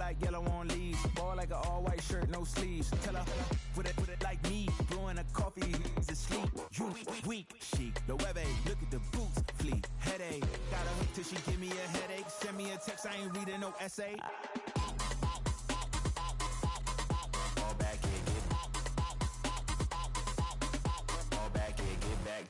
like yellow on leaves. Ball like an all-white shirt, no sleeves. Tell her, put it like me. Brewing a coffee, he's asleep. You weak, chic. The web look at the boots, fleet. Headache, got a hook till she give me a headache. Send me a text, I ain't reading no essay. Fall back and get fall back and get back.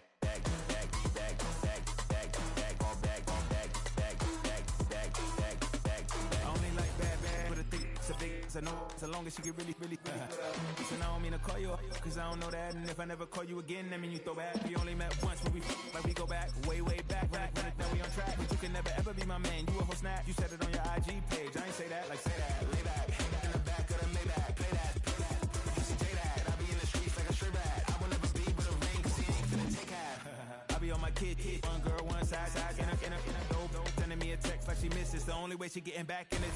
I know so long as she get really Listen, I don't mean to call you up, cause I don't know that. And if I never call you again, that mean you throw back. We only met once when we like we go back, way back. When now we on track, but you can never ever be my man. You a whole snap, you said it on your IG page. I ain't say that, like say that, lay back. In the back of the Maybach, play that. You see J that, I be in the streets like a straight rat. I will never be but a ring, cause he ain't finna take half. I be on my kid, one girl, one side, in a dope, sending me a text like she misses. The only way she getting back in it.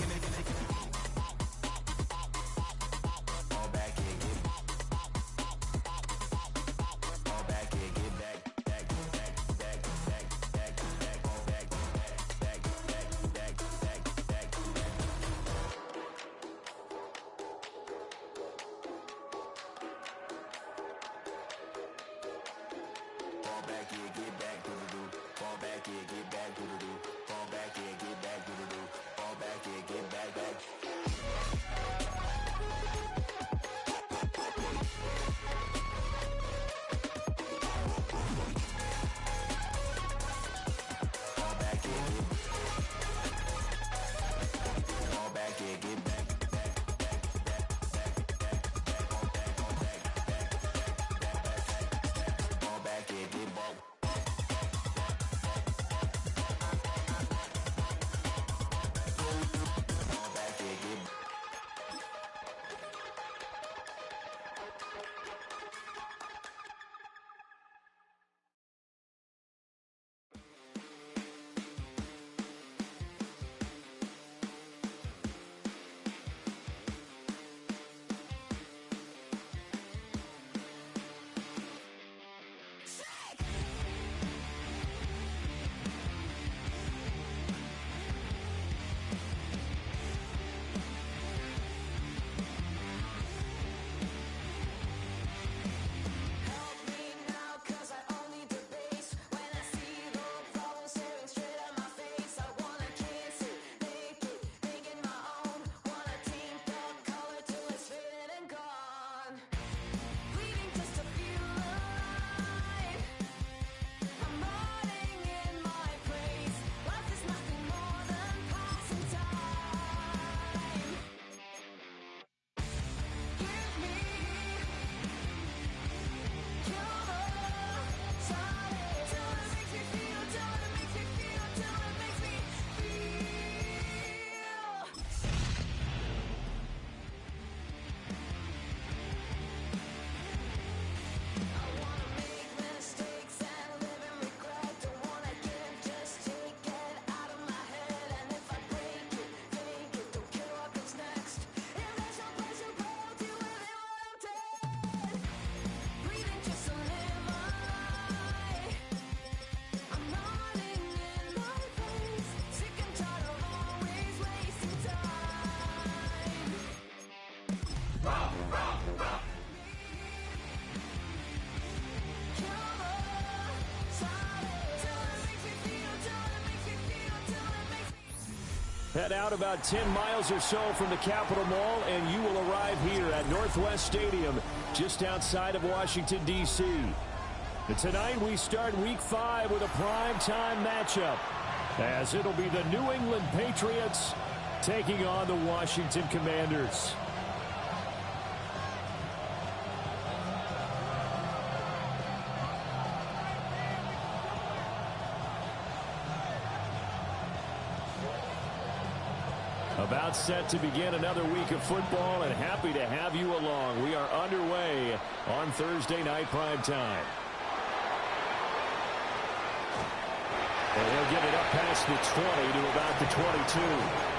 Head out about 10 miles or so from the Capitol Mall, and you will arrive here at Northwest Stadium, just outside of Washington, D.C. And tonight we start Week 5 with a primetime matchup, as it'll be the New England Patriots taking on the Washington Commanders. About set to begin another week of football, and happy to have you along. We are underway on Thursday night primetime. And he'll get it up past the 20 to about the 22.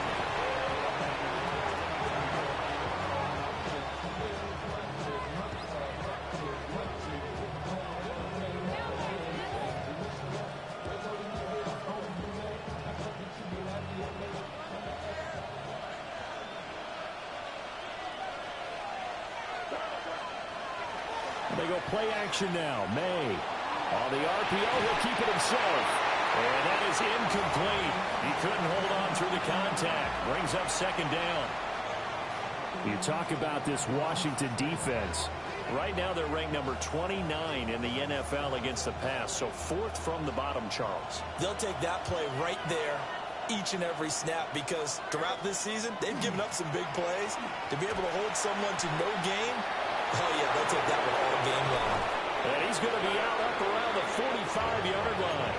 They go play action now. May. On the RPO, he'll keep it himself. And that is incomplete. He couldn't hold on through the contact. Brings up second down. You talk about this Washington defense. Right now they're ranked number 29 in the NFL against the pass. So fourth from the bottom, Charles. They'll take that play right there each and every snap because throughout this season, they've given up some big plays. To be able to hold someone to no gain, oh yeah, they'll take that one all game long. And he's going to be out up around the 45-yard line.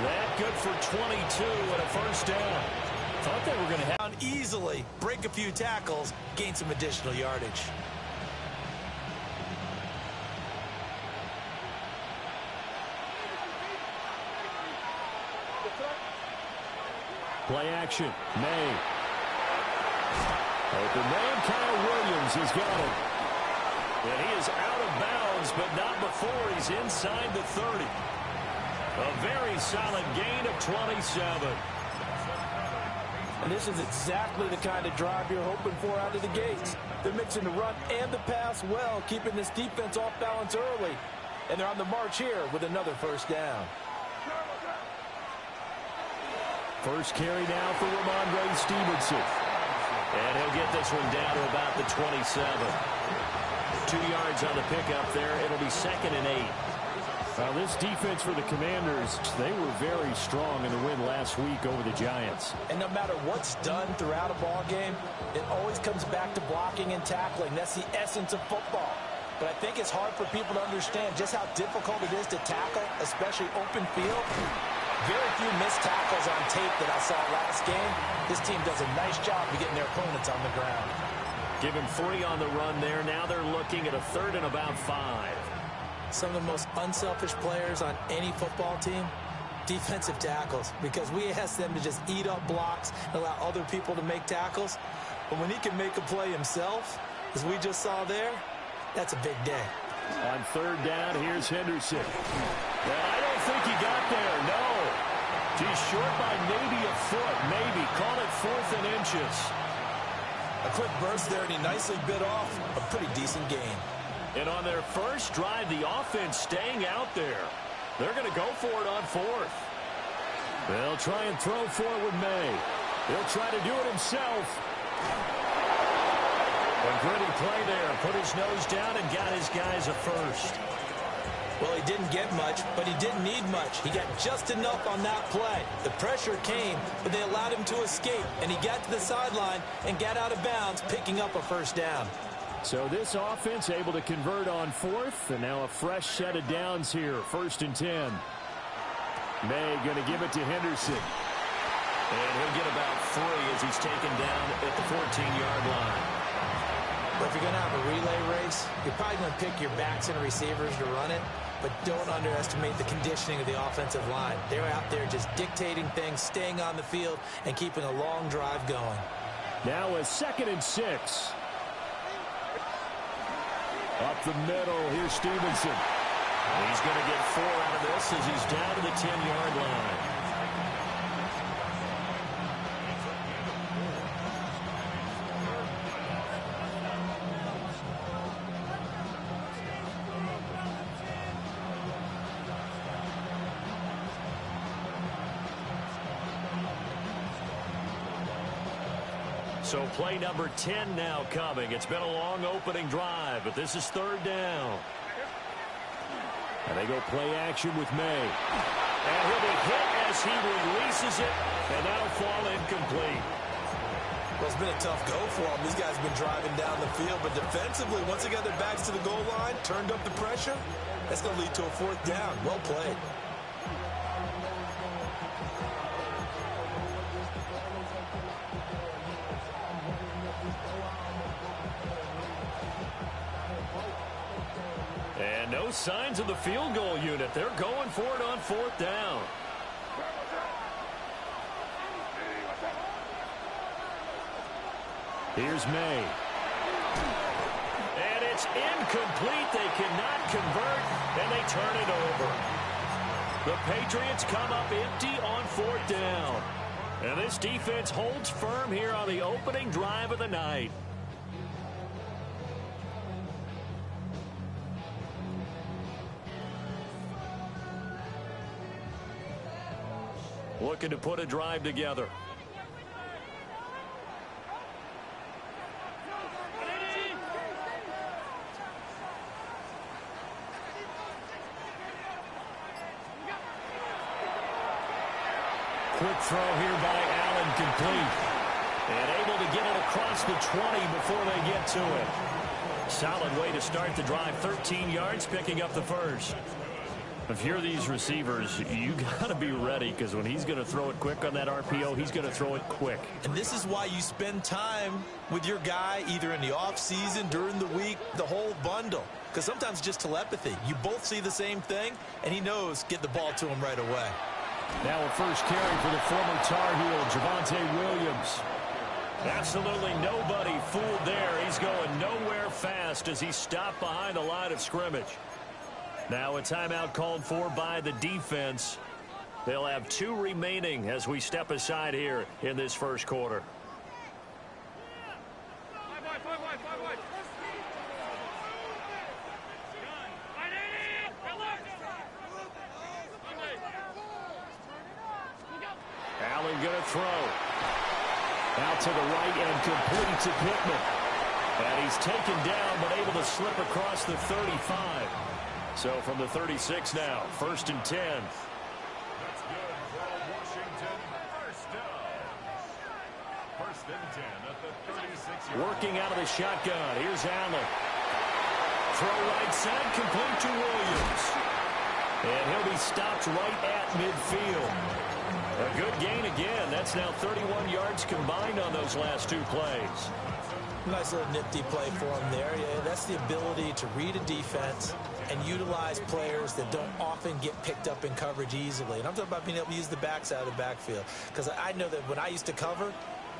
That good for 22 and a first down. Thought they were going to have easily break a few tackles, gain some additional yardage. play action. May. Open man, Kyle Williams has got it. And he is out of bounds, but not before he's inside the 30. A very solid gain of 27. And this is exactly the kind of drive you're hoping for out of the gates. They're mixing the run and the pass well, keeping this defense off balance early. And they're on the march here with another first down. First carry now for Ramondre Stevenson. And he'll get this one down to about the 27. 2 yards on the pickup there. It'll be 2nd and 8. Well, this defense for the Commanders, they were very strong in the win last week over the Giants. And no matter what's done throughout a ball game, it always comes back to blocking and tackling. That's the essence of football. But I think it's hard for people to understand just how difficult it is to tackle, especially open field. Very few missed tackles on tape that I saw last game. This team does a nice job of getting their opponents on the ground. Give him 3 on the run there. Now they're looking at a 3rd and about 5. Some of the most unselfish players on any football team, defensive tackles, because we ask them to just eat up blocks and allow other people to make tackles. But when he can make a play himself, as we just saw there, that's a big day. On 3rd down, here's Henderson. Well, I don't think he got there, no. He's short by maybe a foot, maybe. Call it 4th and inches. A quick burst there, and he nicely bit off a pretty decent gain. And on their first drive, the offense staying out there. They're going to go for it on 4th. They'll try and throw for it with May. He'll try to do it himself. A gritty play there. Put his nose down and got his guys a first. Well, he didn't get much, but he didn't need much. He got just enough on that play. The pressure came, but they allowed him to escape, and he got to the sideline and got out of bounds, picking up a first down. So this offense able to convert on 4th, and now a fresh set of downs here. 1st and 10. May going to give it to Henderson. And he'll get about 3 as he's taken down at the 14-yard line. But if you're going to have a relay race, you're probably going to pick your backs and receivers to run it, but don't underestimate the conditioning of the offensive line. They're out there just dictating things, staying on the field, and keeping a long drive going. Now a 2nd and 6. Up the middle, here's Stevenson. He's going to get 4 out of this as he's down to the 10-yard line. So play number 10 now coming. It's been a long opening drive, but this is 3rd down. And they go play action with May. And he'll be hit as he releases it, and that'll fall incomplete. Well, it's been a tough go for them. These guys have been driving down the field, but defensively, once they got their backs to the goal line, turned up the pressure, that's going to lead to a 4th down. Well played. And no signs of the field goal unit. They're going for it on 4th down. Here's May. And it's incomplete. They cannot convert, and they turn it over. The Patriots come up empty on 4th down. And this defense holds firm here on the opening drive of the night. looking to put a drive together. Quick throw here by Allen, complete. And able to get it across the 20 before they get to it. Solid way to start the drive. 13 yards, picking up the first. If you're these receivers, you got to be ready, because when he's going to throw it quick on that RPO, he's going to throw it quick. And this is why you spend time with your guy, either in the offseason, during the week, the whole bundle. Because sometimes just telepathy. You both see the same thing, and he knows get the ball to him right away. Now a first carry for the former Tar Heel, Javonte Williams. Absolutely nobody fooled there. He's going nowhere fast as he stopped behind the line of scrimmage. Now a timeout called for by the defense. They'll have 2 remaining as we step aside here in this first quarter. Allen going to throw. Out to the right and complete to Pittman. And he's taken down but able to slip across the 35. So from the 36 now, 1st and 10. That's good for Washington. First down. 1st and 10 at the 36. Working out of the shotgun. Here's Allen. Throw right side, complete to Williams. And he'll be stopped right at midfield. A good gain again. That's now 31 yards combined on those last 2 plays. Nice little nifty play for him there. Yeah, that's the ability to read a defense and utilize players that don't often get picked up in coverage easily. And I'm talking about being able to use the backside of the backfield. Because I know that when I used to cover,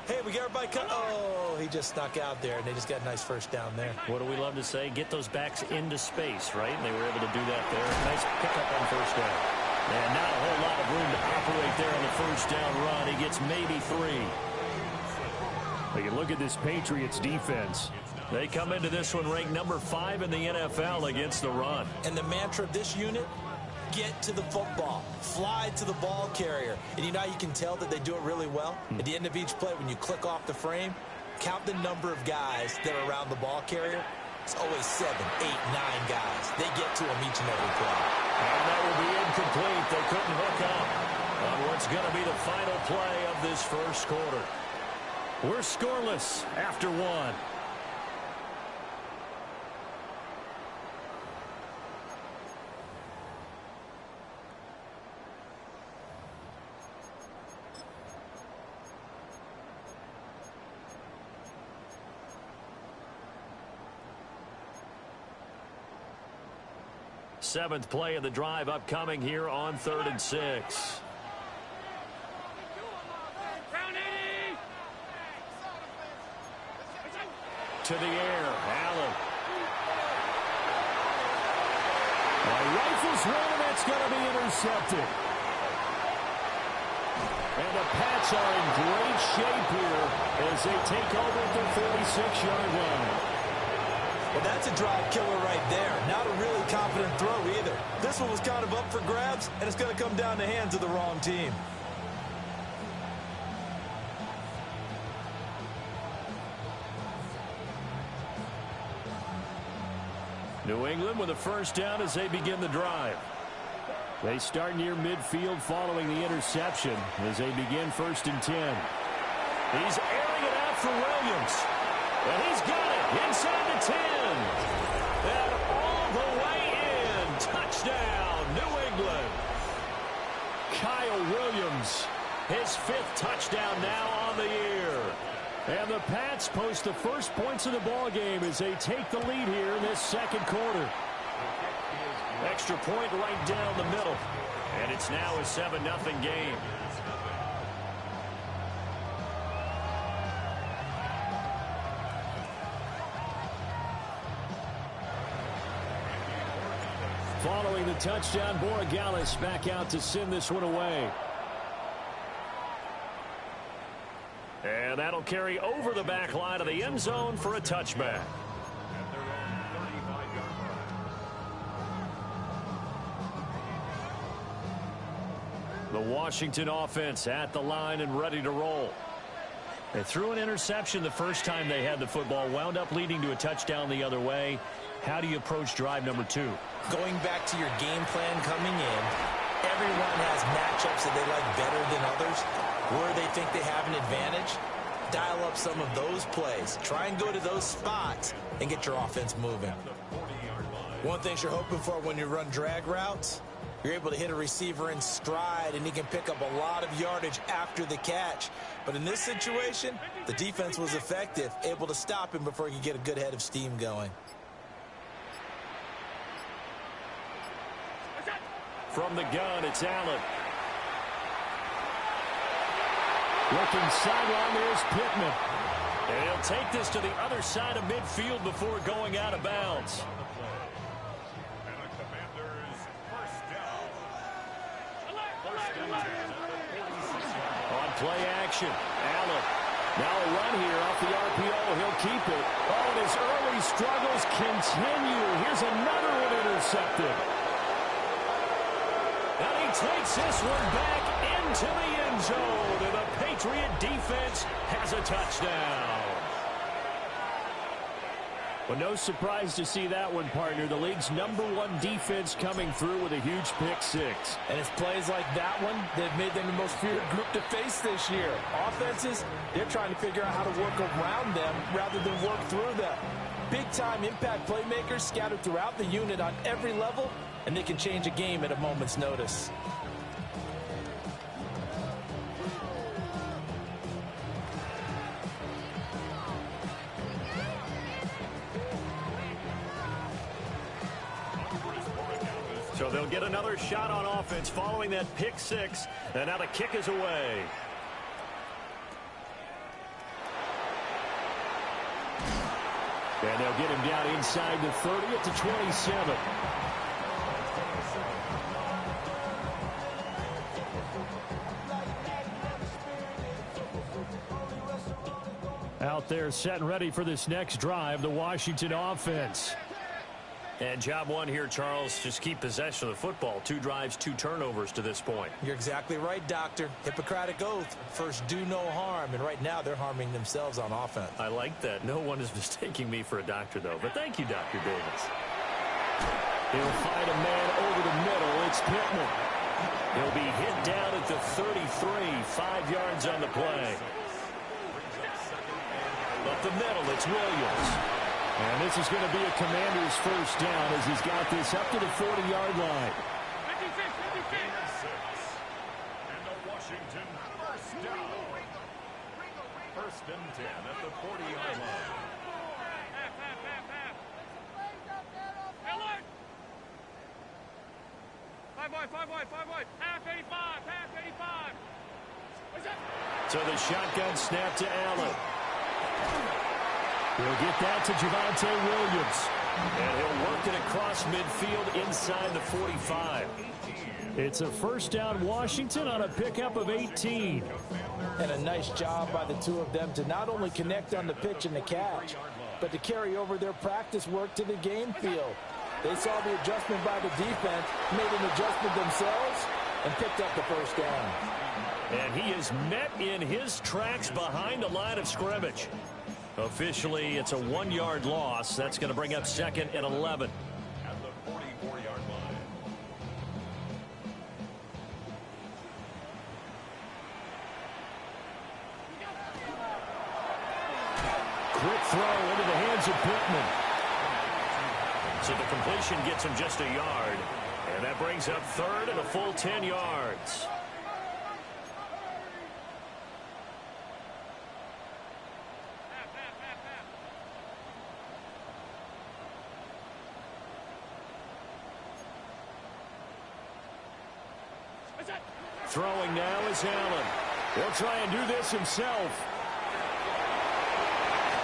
hey, we got everybody cut. Oh, he just snuck out there, and they just got a nice first down there. What do we love to say? Get those backs into space, right? And they were able to do that there. Nice pickup on first down. And not a whole lot of room to operate there on the first down run. He gets maybe 3. But you look at this Patriots defense. They come into this one ranked number 5 in the NFL against the run. And the mantra of this unit, get to the football. Fly to the ball carrier. And you know how you can tell that they do it really well? At the end of each play, when you click off the frame, count the number of guys that are around the ball carrier. It's always 7, 8, 9 guys. They get to them each and every play. And that will be incomplete. They couldn't hook up on what's going to be the final play of this first quarter. We're scoreless after 1. Seventh play of the drive upcoming here on 3rd and 6. To the air, Allen. Rifles one, and that's going to be intercepted. And the Pats are in great shape here as they take over at their 46-yard line. Well, that's a drive killer right there. Not a really confident throw either. This one was kind of up for grabs, and it's going to come down the hands of the wrong team. New England with a first down as they begin the drive. They start near midfield following the interception as they begin 1st and 10. He's airing it out for Williams. And he's got it inside the 10. And all the way in. Touchdown, New England. Kyle Williams, his 5th touchdown now on the year. And the Pats post the first points of the ball game as they take the lead here in this second quarter. Extra point right down the middle. And it's now a 7-0 game. Following the touchdown, Borregales back out to send this one away. And that'll carry over the back line of the end zone for a touchback. The Washington offense at the line and ready to roll. They threw an interception the first time they had the football, wound up leading to a touchdown the other way. How do you approach drive number 2? Going back to your game plan coming in, everyone has matchups that they like better than others. Where they think they have an advantage, dial up some of those plays. Try and go to those spots and get your offense moving. One thing you're hoping for when you run drag routes, you're able to hit a receiver in stride, and he can pick up a lot of yardage after the catch. But in this situation, the defense was effective, able to stop him before he could get a good head of steam going. From the gun, it's Allen. Looking sideline, there's Pittman. And he'll take this to the other side of midfield before going out of bounds. On play action, Allen. Now a run here off the RPO. He'll keep it. Oh, and his early struggles continue. Here's another one intercepted. And he takes this one back into the end zone. And the Patriot defense has a touchdown. Well, no surprise to see that one, partner. The league's #1 defense coming through with a huge pick 6. And it's plays like that one that have made them the most feared group to face this year. Offenses, they're trying to figure out how to work around them rather than work through them. Big-time impact playmakers scattered throughout the unit on every level, and they can change a game at a moment's notice. So they'll get another shot on offense following that pick 6. And now the kick is away. And they'll get him down inside the 30 at the 27. Out there set and ready for this next drive, the Washington offense. And job one here, Charles, just keep possession of the football. 2 drives, 2 turnovers to this point. You're exactly right, Doctor. Hippocratic oath. First, do no harm. And right now, they're harming themselves on offense. I like that. No one is mistaking me for a doctor, though. But thank you, Dr. Davis. He'll find a man over the middle. It's Pittman. He'll be hit down at the 33. 5 yards on the play. Up the middle, it's Williams. And this is going to be a Commander's first down as he's got this up to the 40-yard line. 56. And the Washington first down. First and 10 at the 40-yard line. Five wide. Half 85. So the shotgun snap to Allen. He'll get that to Javonte Williams. And he'll work it across midfield inside the 45. It's a first down Washington on a pickup of 18. And a nice job by the two of them to not only connect on the pitch and the catch, but to carry over their practice work to the game field. They saw the adjustment by the defense, made an adjustment themselves, and picked up the first down. And he is met in his tracks behind the line of scrimmage. Officially, it's a 1-yard loss. That's going to bring up 2nd and 11. At the 44-yard line. Quick throw into the hands of Pittman. So the completion gets him just a yard. And that brings up 3rd and a full 10 yards. Throwing now is Allen. He'll try and do this himself.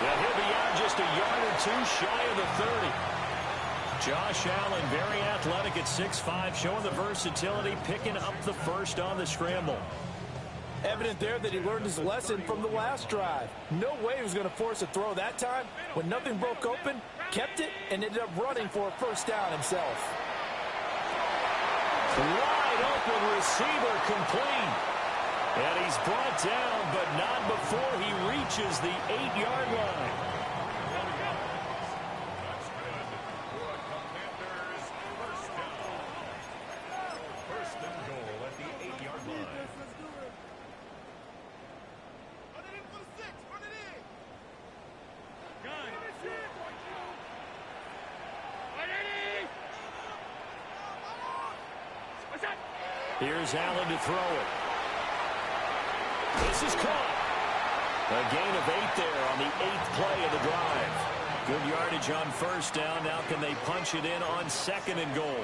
Yeah, he'll be out just a yard or 2 shy of the 30. Josh Allen, very athletic at 6'5", showing the versatility, picking up the first on the scramble. Evident there that he learned his lesson from the last drive. No way he was going to force a throw that time. When nothing broke open, kept it, and ended up running for a first down himself. Wide open open receiver complete. And he's brought down, but not before he reaches the 8-yard line. That's good for a Commander's first down. First and goal at the 8-yard line. Here's Allen to throw it. This is caught. A gain of 8 there on the 8th play of the drive. Good yardage on first down. Now can they punch it in on second and goal?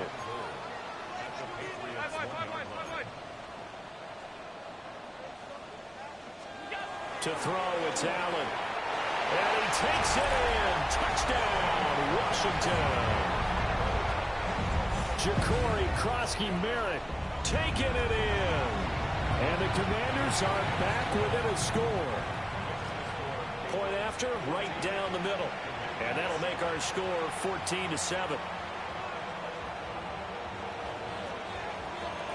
To throw, it's Allen. And he takes it in. Touchdown, Washington. Ja'Cory Krosky-Merritt taking it in. And the Commanders are back within a score. Point after, right down the middle. And that'll make our score 14-7.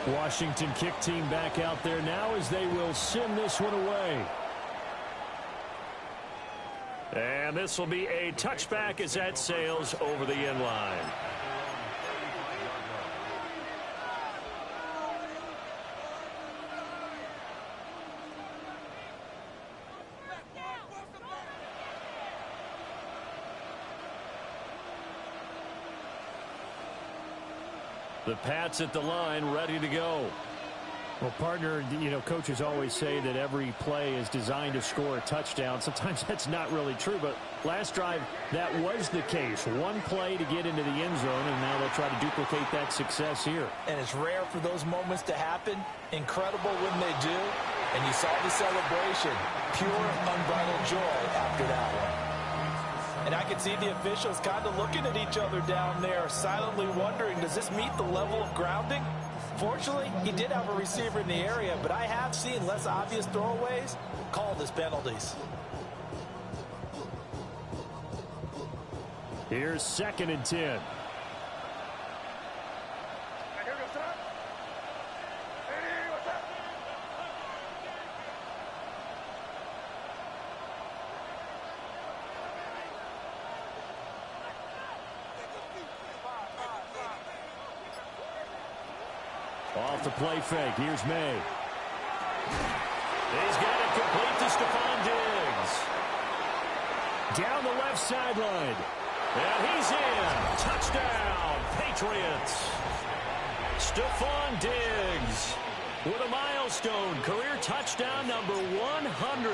Washington kick team back out there now as they will send this one away. And this will be a touchback as that sails over the end line. The Pats at the line, ready to go. Well, partner, you know, coaches always say that every play is designed to score a touchdown. Sometimes that's not really true, but last drive, that was the case. One play to get into the end zone, and now they'll try to duplicate that success here. And it's rare for those moments to happen. Incredible when they do. And you saw the celebration. Pure, unbridled joy after that one. And I can see the officials kind of looking at each other down there, silently wondering, does this meet the level of grounding? Fortunately, he did have a receiver in the area, but I have seen less obvious throwaways called as penalties. Here's 2nd and 10. Off the play fake. Here's May. He's got it complete to Stephon Diggs. Down the left sideline. And he's in. Touchdown, Patriots. Stephon Diggs with a milestone career touchdown number 100.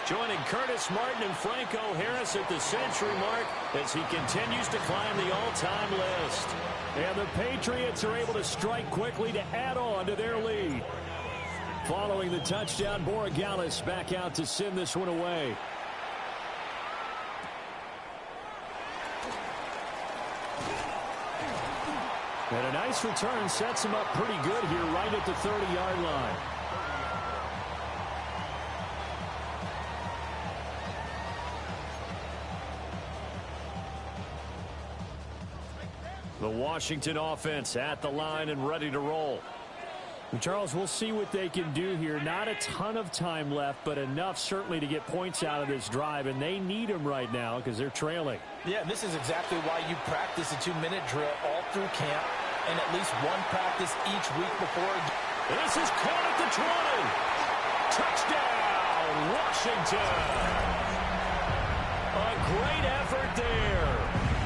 Joining Curtis Martin and Franco Harris at the century mark as he continues to climb the all-time list. And the Patriots are able to strike quickly to add on to their lead. Following the touchdown, Borregales back out to send this one away. And a nice return sets him up pretty good here right at the 30-yard line. The Washington offense at the line and ready to roll. And Charles, we'll see what they can do here. Not a ton of time left, but enough certainly to get points out of this drive, and they need them right now because they're trailing. Yeah, this is exactly why you practice a 2-minute drill all through camp and at least one practice each week before. This is caught at the 20. Touchdown, Washington. A great effort there.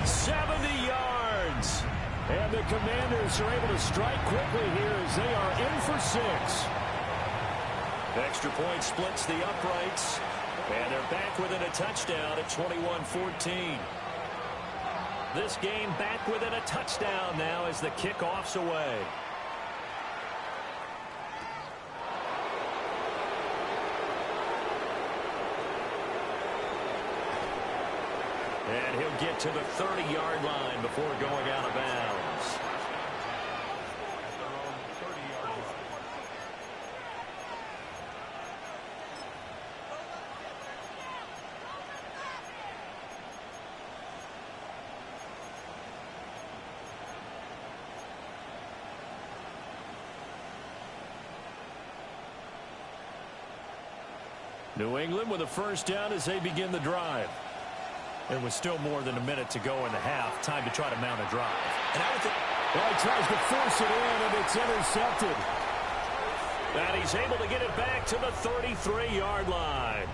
70 yards. And the Commanders are able to strike quickly here as they are in for 6. Extra point splits the uprights. And they're back within a touchdown at 21-14. This game back within a touchdown now as the kickoff's away. And he'll get to the 30-yard line before going out of bounds. New England with a first down as they begin the drive. There was still more than a minute to go in the half. Time to try to mount a drive. And I would think, well, he tries to force it in, and it's intercepted. And he's able to get it back to the 33-yard line.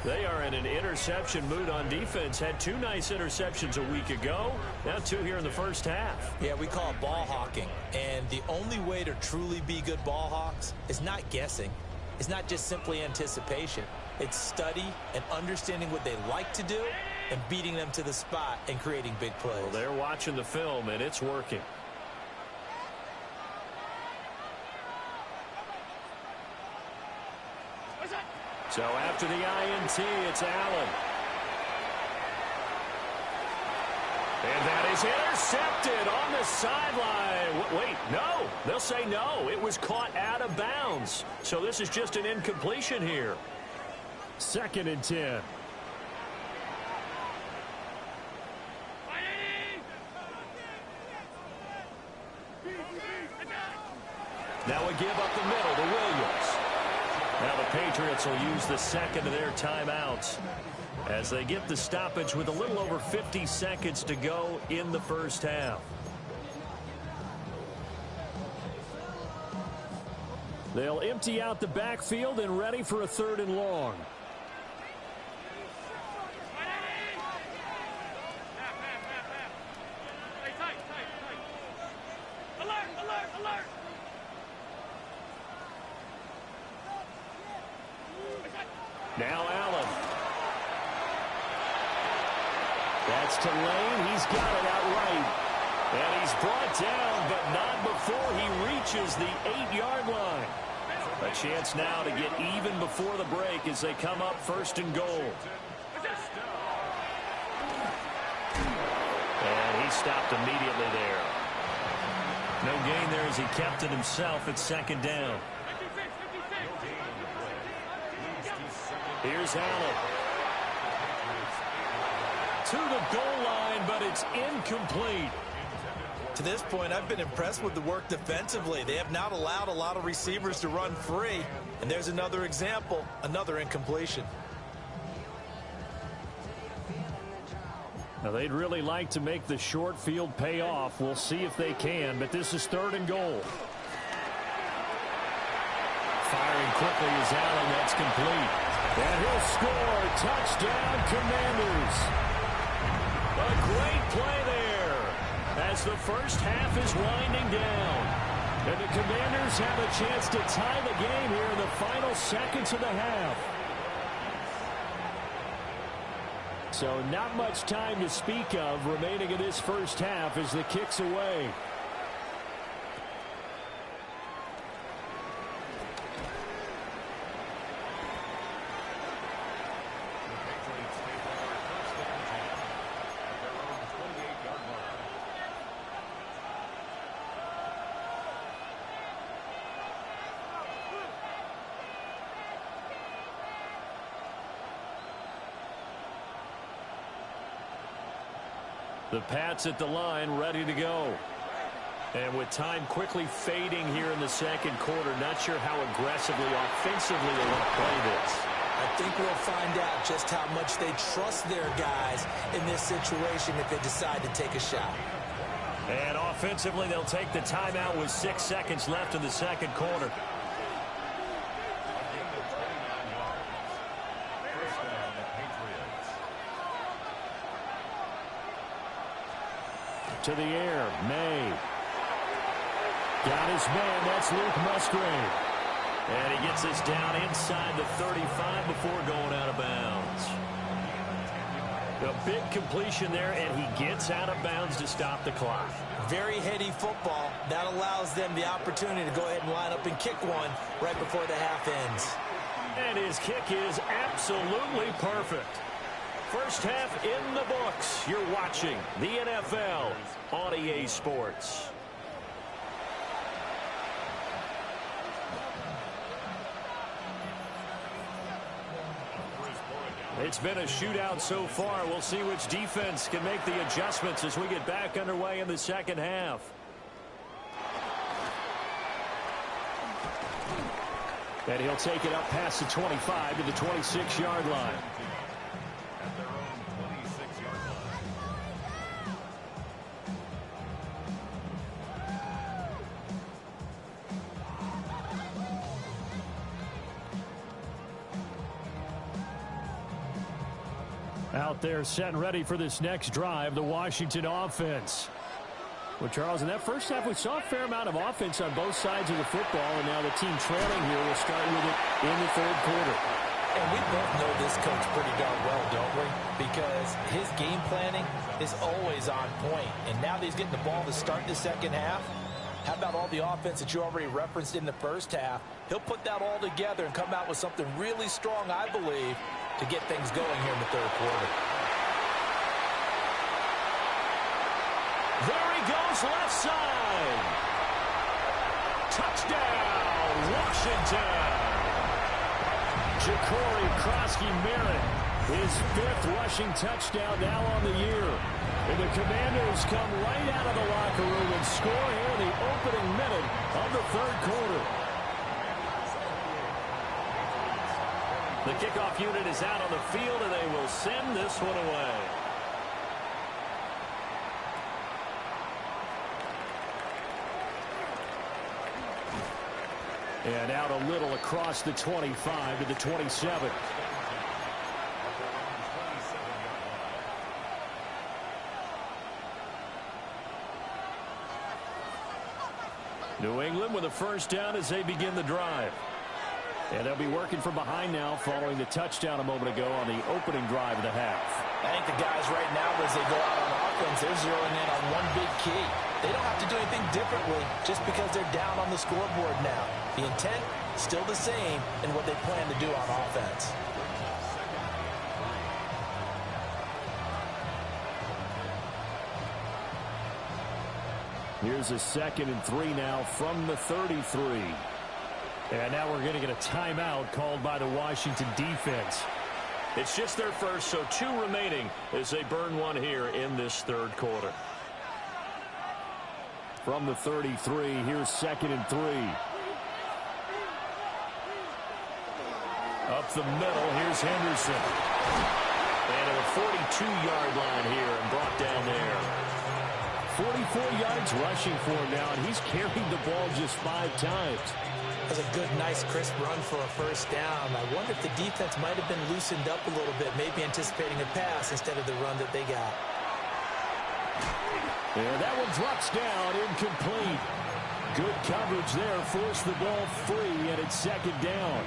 They are in an interception mood on defense. Had 2 nice interceptions a week ago. Now 2 here in the first half. yeah, we call it ball hawking. And the only way to truly be good ball hawks is not guessing. It's not just simply anticipation. It's study and understanding what they like to do and beating them to the spot and creating big plays. Well, they're watching the film, and it's working. So after the INT, it's Allen. And that is intercepted on the sideline. Wait, no. They'll say no. It was caught out of bounds. So this is just an incompletion here. 2nd and 10. Now we give up the middle to Williams. Now the Patriots will use the second of their timeouts as they get the stoppage with a little over 50 seconds to go in the first half. They'll empty out the backfield and ready for a 3rd and long. Now Allen. That's to Lane. He's got it outright. And he's brought down, but not before he reaches the 8-yard line. A chance now to get even before the break as they come up 1st and goal. And he stopped immediately there. No gain there as he kept it himself at 2nd down. Here's Allen. To the goal line, but it's incomplete. To this point, I've been impressed with the work defensively. They have not allowed a lot of receivers to run free. And there's another example, another incompletion. Now, they'd really like to make the short field pay off. We'll see if they can, but this is 3rd and goal. Firing quickly is Allen. That's complete. And he'll score. Touchdown, Commanders. A great play there as the first half is winding down. And the Commanders have a chance to tie the game here in the final seconds of the half. So not much time to speak of remaining in this first half as the kick's away. The Pats at the line, ready to go. And with time quickly fading here in the 2nd quarter, not sure how aggressively, offensively they want to play this. I think we'll find out just how much they trust their guys in this situation if they decide to take a shot. And offensively, they'll take the timeout with 6 seconds left in the 2nd quarter. To the air, May. Got his man, that's Luke Musgrave. And he gets us down inside the 35 before going out of bounds. A big completion there, and he gets out of bounds to stop the clock. Very heady football. That allows them the opportunity to go ahead and line up and kick one right before the half ends. And his kick is absolutely perfect. First half in the books. You're watching the NFL on EA Sports. It's been a shootout so far. We'll see which defense can make the adjustments as we get back underway in the 2nd half. And he'll take it up past the 25 to the 26-yard line. At their own 26-yard line. Out there set and ready for this next drive, the Washington offense. Well, Charles, in that first half, we saw a fair amount of offense on both sides of the football, and now the team trailing here will start with it in the third quarter. And we both know this coach pretty darn well, don't we? Because his game planning is always on point. And now that he's getting the ball to start the second half, how about all the offense that you already referenced in the first half? He'll put that all together and come out with something really strong, I believe, to get things going here in the third quarter. There he goes, left side. Touchdown, Washington. Ja'Cory Krosky-Merritt, his 5th rushing touchdown now on the year. And the Commanders come right out of the locker room and score here in the opening minute of the third quarter. The kickoff unit is out on the field, and they will send this one away. And out a little across the 25 to the 27. New England with a first down as they begin the drive. And they'll be working from behind now following the touchdown a moment ago on the opening drive of the half. I think the guys right now, as they go out on offense, they're zeroing in on one big key. They don't have to do anything differently just because they're down on the scoreboard now. The intent, still the same in what they plan to do on offense. Here's a 2nd and 3 now from the 33. And now we're going to get a timeout called by the Washington defense. It's just their first, so 2 remaining as they burn one here in this third quarter. From the 33, here's 2nd and 3. Up the middle, here's Henderson. And at the 42-yard line here and brought down there. 44 yards rushing for him now, and he's carried the ball just 5 times. That's a good, nice, crisp run for a first down. I wonder if the defense might have been loosened up a little bit, maybe anticipating a pass instead of the run that they got. And that one drops down, incomplete. Good coverage there, forced the ball free, and it's 2nd down.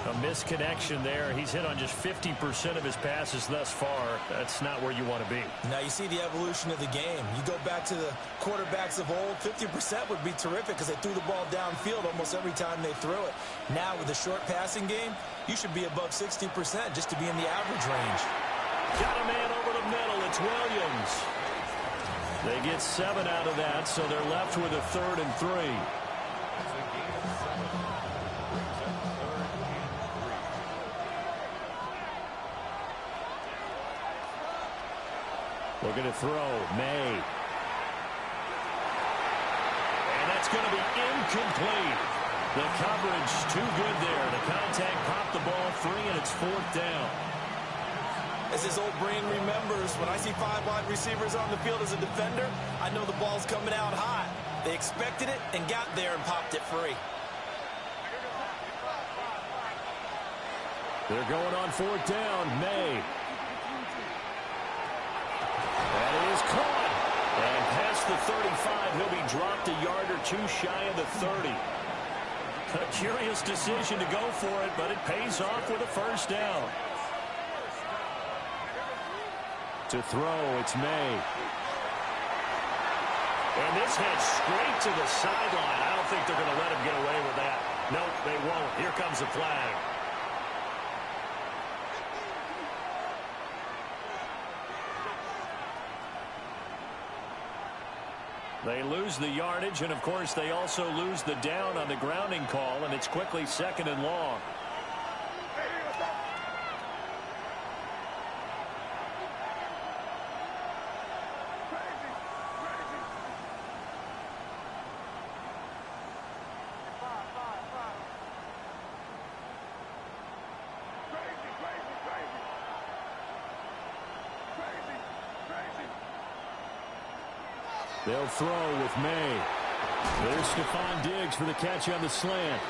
A misconnection there. He's hit on just 50% of his passes thus far. That's not where you want to be. Now you see the evolution of the game. You go back to the quarterbacks of old, 50% would be terrific because they threw the ball downfield almost every time they threw it. Now with the short passing game, you should be above 60% just to be in the average range. Got a man over the middle. It's Williams. They get 7 out of that, so they're left with a 3rd and 3. Looking to throw, May. And that's going to be incomplete. The coverage too good there. The contact popped the ball free, and it's 4th down. As his old brain remembers, when I see 5 wide receivers on the field as a defender, I know the ball's coming out hot. They expected it and got there and popped it free. They're going on 4th down, May. That is caught. And past the 35, he'll be dropped a yard or 2 shy of the 30. A curious decision to go for it, but it pays off with a first down. To throw, it's May. And this heads straight to the sideline. I don't think they're going to let him get away with that. Nope, they won't. Here comes the flag. They lose the yardage, and of course they also lose the down on the grounding call, and it's quickly 2nd and long. They'll throw with May. There's Stephon Diggs for the catch on the slant.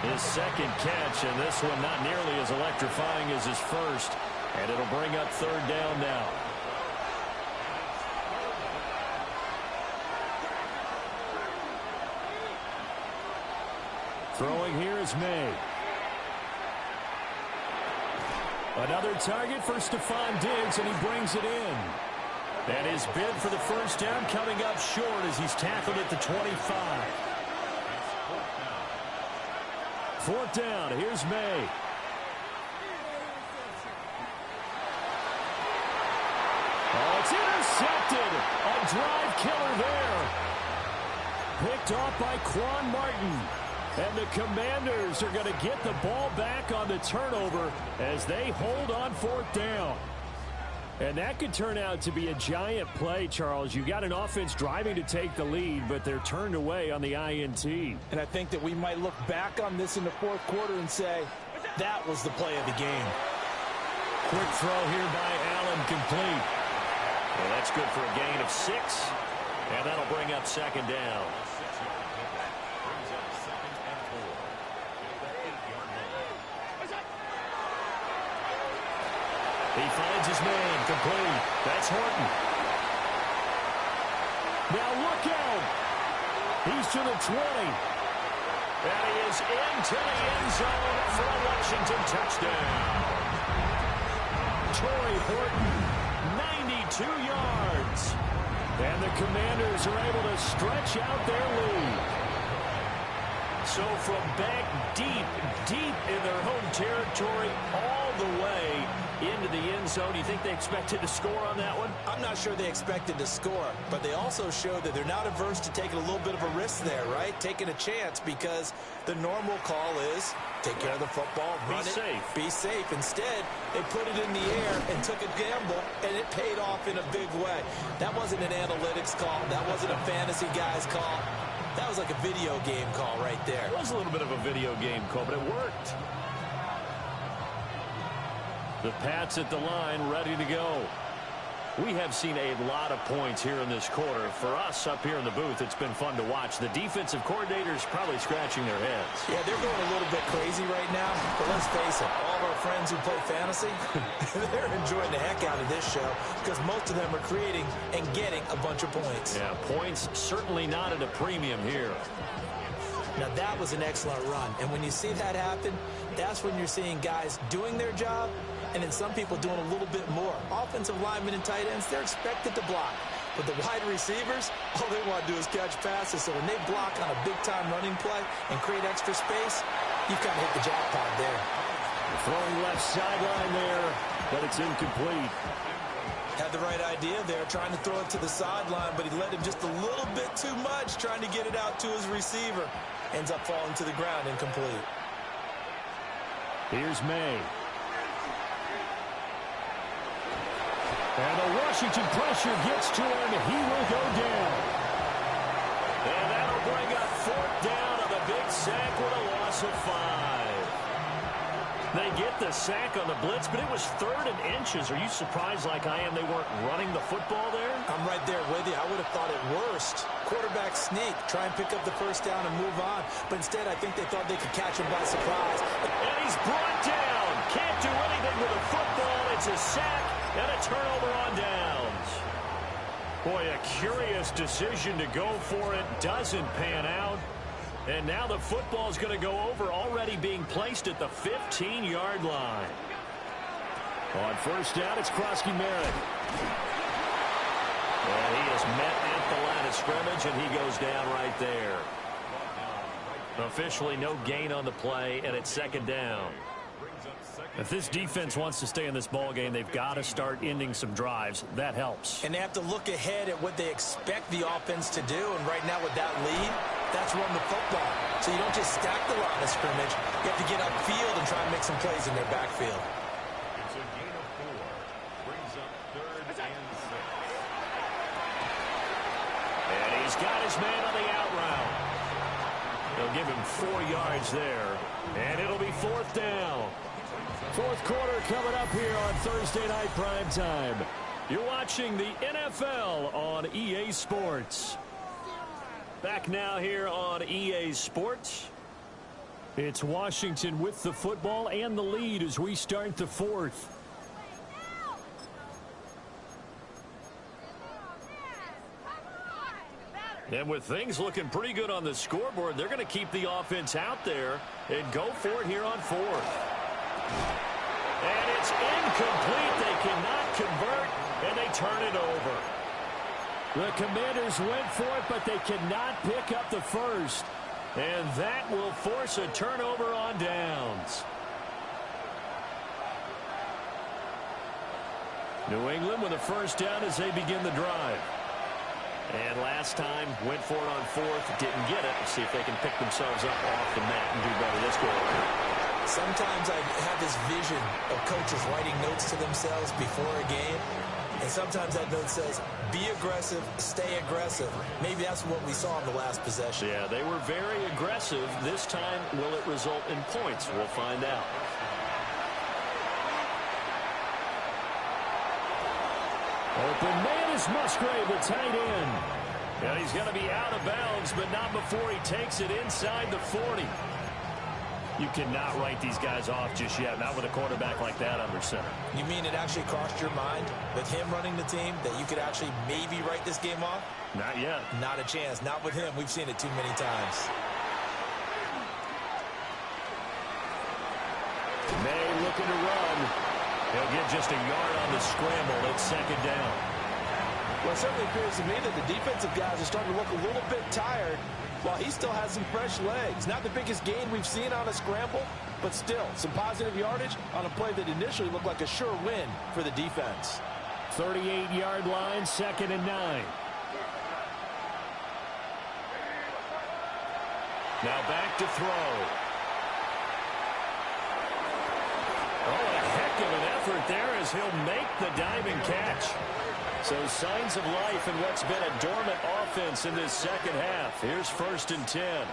His second catch, and this one not nearly as electrifying as his first. And it'll bring up third down now. Throwing here is May. Another target for Stephon Diggs, and he brings it in. And his bid for the first down coming up short as he's tackled at the 25. Fourth down, here's May. Oh, it's intercepted. A drive killer there. Picked off by Quan Martin. And the Commanders are going to get the ball back on the turnover as they hold on fourth down. And that could turn out to be a giant play, Charles. You got an offense driving to take the lead, but they're turned away on the INT. And I think that we might look back on this in the fourth quarter and say, that was the play of the game. Quick throw here by Allen, complete. Well, that's good for a gain of 6. And that'll bring up second down. He finds his man, complete. That's Horton. Now look out. He's to the 20. And he is into the end zone for a Washington touchdown. Torrey Horton, 92 yards. And the Commanders are able to stretch out their lead. So from back deep in their home territory, all the way into the end zone. Do you think they expected to score on that one? I'm not sure they expected to score, but they also showed that they're not averse to taking a little bit of a risk there, right? Taking a chance, because the normal call is take care of the football, run it, be safe. Instead, they put it in the air and took a gamble, and it paid off in a big way. That wasn't an analytics call. That wasn't a fantasy guy's call. That was like a video game call right there. It was a little bit of a video game call, but it worked. The Pats at the line, ready to go. We have seen a lot of points here in this quarter. For us up here in the booth, it's been fun to watch. The defensive coordinators probably scratching their heads. Yeah, they're going a little bit crazy right now. But let's face it, all of our friends who play fantasy, they're enjoying the heck out of this show because most of them are creating and getting a bunch of points. Yeah, points certainly not at a premium here. Now, that was an excellent run. And when you see that happen, that's when you're seeing guys doing their job and then some people doing a little bit more. Offensive linemen and tight ends, they're expected to block. But the wide receivers, all they want to do is catch passes. So when they block on a big-time running play and create extra space, you've kind of hit the jackpot there. Throwing left sideline there, but it's incomplete. Had the right idea there, trying to throw it to the sideline, but he led him just a little bit too much, trying to get it out to his receiver. Ends up falling to the ground, incomplete. Here's May. And the Washington pressure gets to him. He will go down. And that'll bring up fourth down on the big sack with a loss of 5. They get the sack on the blitz, but it was 3rd and inches. Are you surprised like I am they weren't running the football there? I'm right there with you. I would have thought it worst. Quarterback sneak, try and pick up the first down and move on. But instead, I think they thought they could catch him by surprise. And he's brought down. Can't do anything with a football. It's a sack and a turnover on downs. Boy, a curious decision to go for it. Doesn't pan out. And now the football's going to go over, already being placed at the 15-yard line. On first down, it's Krosky-Merritt. And he is met at the line of scrimmage, and he goes down right there. Officially no gain on the play, and it's second down. If this defense wants to stay in this ball game, they've got to start ending some drives. That helps. And they have to look ahead at what they expect the offense to do. And right now with that lead, that's run the football. So you don't just stack the line of scrimmage. You have to get upfield and try and make some plays in their backfield. It's a gain of 4. Brings up 3rd and 6. And he's got his man on the out route. They'll give him 4 yards there. And it'll be fourth down. Fourth quarter coming up here on Thursday Night Prime Time. You're watching the NFL on EA Sports. Back now here on EA Sports. It's Washington with the football and the lead as we start the fourth. And with things looking pretty good on the scoreboard, they're going to keep the offense out there and go for it here on fourth. And it's incomplete. They cannot convert, and they turn it over. The Commanders went for it, but they cannot pick up the first. And that will force a turnover on downs. New England with a first down as they begin the drive. And last time, went for it on fourth, didn't get it. Let's see if they can pick themselves up off the mat and do better this go around. Sometimes I have this vision of coaches writing notes to themselves before a game. And sometimes that note says, be aggressive, stay aggressive. Maybe that's what we saw in the last possession. Yeah, they were very aggressive. This time, will it result in points? We'll find out. Open man is Musgrave, the tight end. And he's going to be out of bounds, but not before he takes it inside the 40. You cannot write these guys off just yet, not with a quarterback like that under center. You mean it actually crossed your mind with him running the team that you could actually maybe write this game off? Not yet. Not a chance. Not with him. We've seen it too many times. May looking to run. He'll get just a yard on the scramble. It's second down. Well, it certainly appears to me that the defensive guys are starting to look a little bit tired while he still has some fresh legs. Not the biggest gain we've seen on a scramble, but still some positive yardage on a play that initially looked like a sure win for the defense. 38-yard line, 2nd and 9. Now back to throw. Oh, a heck of an effort there as he'll make the diving catch. So signs of life in what's been a dormant offense in this second half. Here's 1st and 10.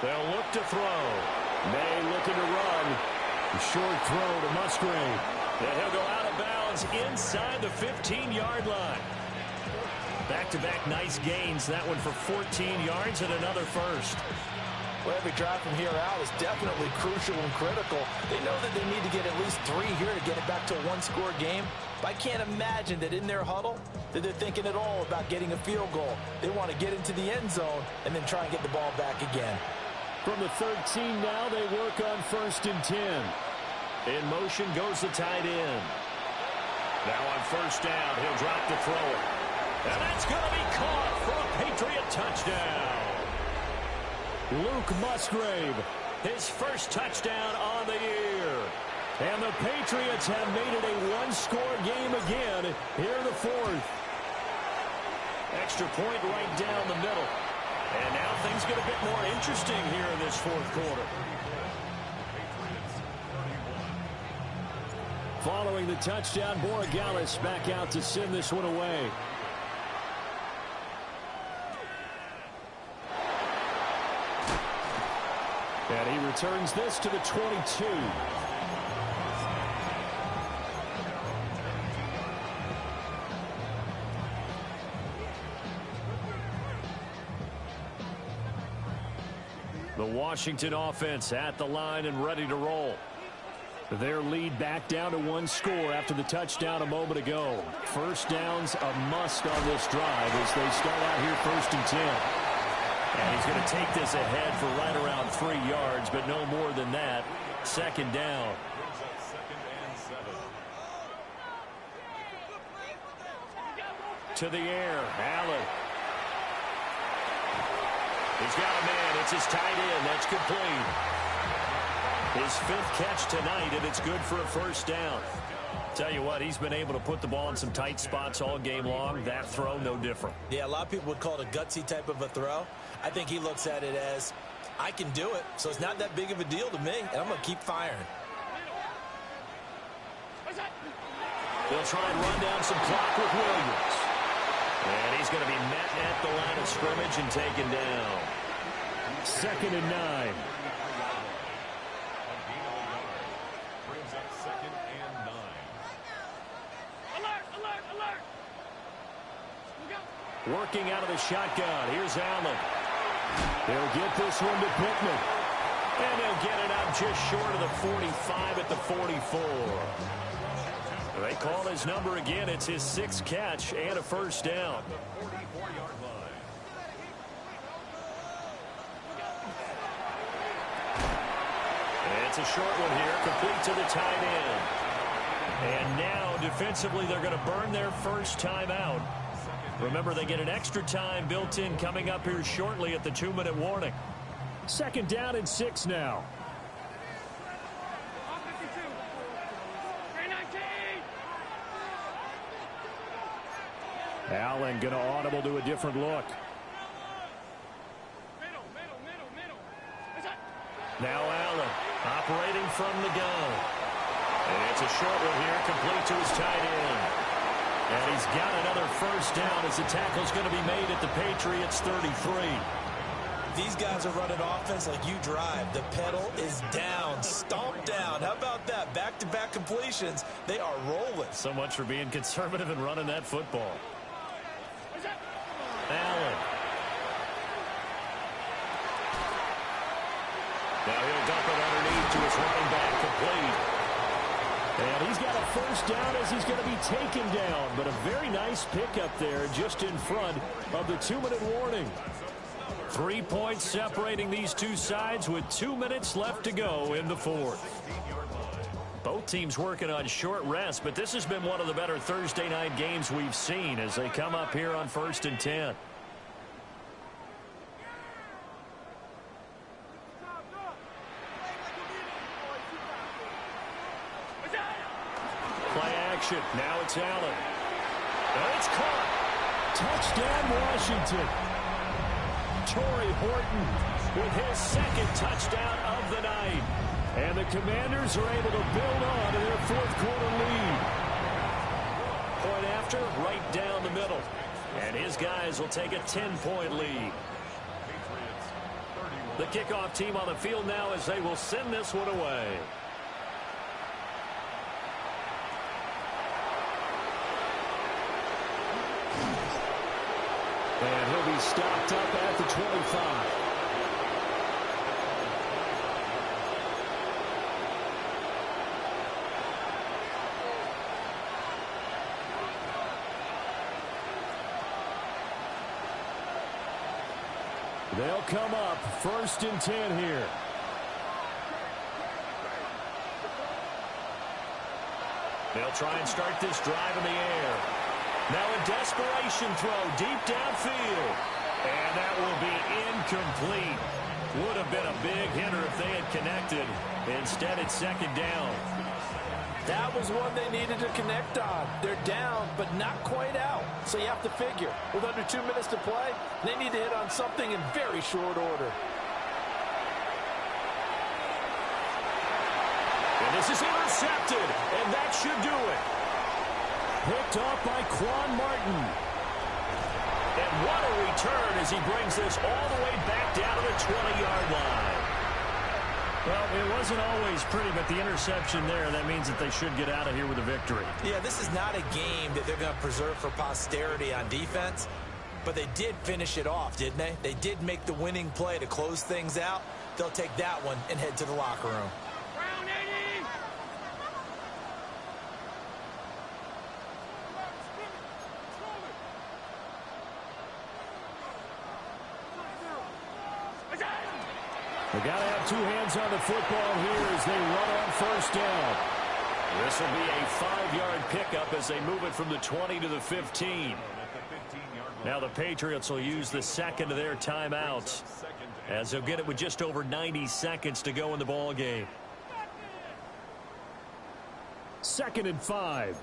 They'll look to throw. May looking to run. A short throw to Musgrave. And he'll go out of bounds inside the 15-yard line. Back-to-back nice gains. That one for 14 yards and another first. Well, every drive from here out is definitely crucial and critical. They know that they need to get at least 3 here to get it back to a one-score game. But I can't imagine that in their huddle that they're thinking at all about getting a field goal. They want to get into the end zone and then try and get the ball back again. From the 13 now, they work on 1st and 10. In motion goes the tight end. Now on 1st down, he'll drop to throw it. And that's going to be caught for a Patriot touchdown. Luke Musgrave, his first touchdown on the year. And the Patriots have made it a one-score game again here in the fourth. Extra point right down the middle. And now things get a bit more interesting here in this fourth quarter. Following the touchdown, Borregales back out to send this one away. And he returns this to the 22. The Washington offense at the line and ready to roll. Their lead back down to 1 score after the touchdown a moment ago. First down's a must on this drive as they start out here 1st and 10. And he's going to take this ahead for right around 3 yards, but no more than that. 2nd down. To the air, Allen. He's got a man. It's his tight end. That's complete. His 5th catch tonight, and it's good for a first down. Tell you what, he's been able to put the ball in some tight spots all game long. That throw, no different. Yeah, a lot of people would call it a gutsy type of a throw. I think he looks at it as, I can do it, so it's not that big of a deal to me, and I'm going to keep firing. They'll try and run down some clock with Williams. And he's going to be met at the line of scrimmage and taken down. 2nd and 9. Alert, alert. Working out of the shotgun. Here's Allen. They'll get this one to Pittman. And they'll get it out just short of the 45 at the 44. They call his number again. It's his 6th catch and a first down. And it's a short one here, complete to the tight end. And now, defensively, they're going to burn their first timeout. Remember, they get an extra time built in coming up here shortly at the 2-minute warning. 2nd down and 6 now. Allen going to audible to a different look. Now Allen operating from the gun. And it's a short one here, complete to his tight end. And he's got another first down as the tackle's going to be made at the Patriots 33. These guys are running offense like you drive. The pedal is down, stomped down. How about that? Back-to-back completions. They are rolling. So much for being conservative and running that football. Allen. Now he'll dump it underneath to his running back, complete. And he's got a first down as he's going to be taken down. But a very nice pickup there just in front of the 2-minute warning. 3 points separating these two sides with 2 minutes left to go in the 4th. Both teams working on short rest, but this has been one of the better Thursday night games we've seen as they come up here on 1st and 10. Play action. Now it's Allen. And it's caught. Touchdown, Washington. Torrey Horton with his 2nd touchdown of the night. And the Commanders are able to build on to their 4th quarter lead. Point after, right down the middle. And his guys will take a 10-point lead. The kickoff team on the field now as they will send this one away. And he'll be stopped up at the 25. They'll come up 1st and 10 here. They'll try and start this drive in the air. Now a desperation throw deep downfield. And that will be incomplete. Would have been a big hitter if they had connected. Instead, it's 2nd down. That was one they needed to connect on. They're down, but not quite out. So you have to figure, with under 2 minutes to play, they need to hit on something in very short order. And this is intercepted, and that should do it. Picked off by Quan Martin. And what a return as he brings this all the way back down to the 20-yard line. Well, it wasn't always pretty, but the interception there, that means that they should get out of here with a victory. Yeah, this is not a game that they're going to preserve for posterity on defense, but they did finish it off, didn't they? They did make the winning play to close things out. They'll take that one and head to the locker room. Round 80. They got to have two hands on the football here as they run on 1st down. This will be a 5-yard pickup as they move it from the 20 to the 15. Now the Patriots will use the 2nd of their timeouts as they'll get it with just over 90 seconds to go in the ball game. 2nd and 5.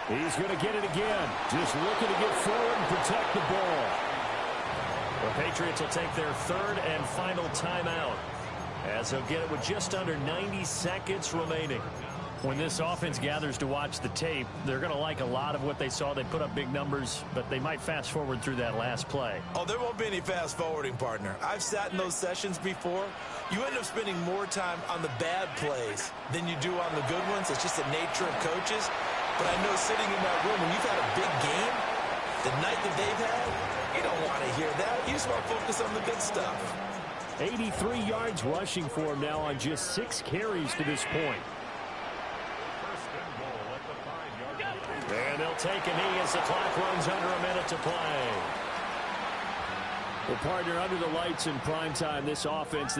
He's going to get it again. Just looking to get forward and protect the ball. The Patriots will take their 3rd and final timeout as they'll get it with just under 90 seconds remaining. When this offense gathers to watch the tape, they're going to like a lot of what they saw. They put up big numbers, but they might fast forward through that last play. Oh, there won't be any fast forwarding, partner. I've sat in those sessions before. You end up spending more time on the bad plays than you do on the good ones. It's just the nature of coaches. But I know sitting in that room, when you've had a big game, the night that they've had, you don't want to hear that. You just want to focus on the good stuff. 83 yards rushing for him now on just 6 carries to this point. And they'll take a knee as the clock runs under a minute to play. Well, partner, under the lights in prime time, this offense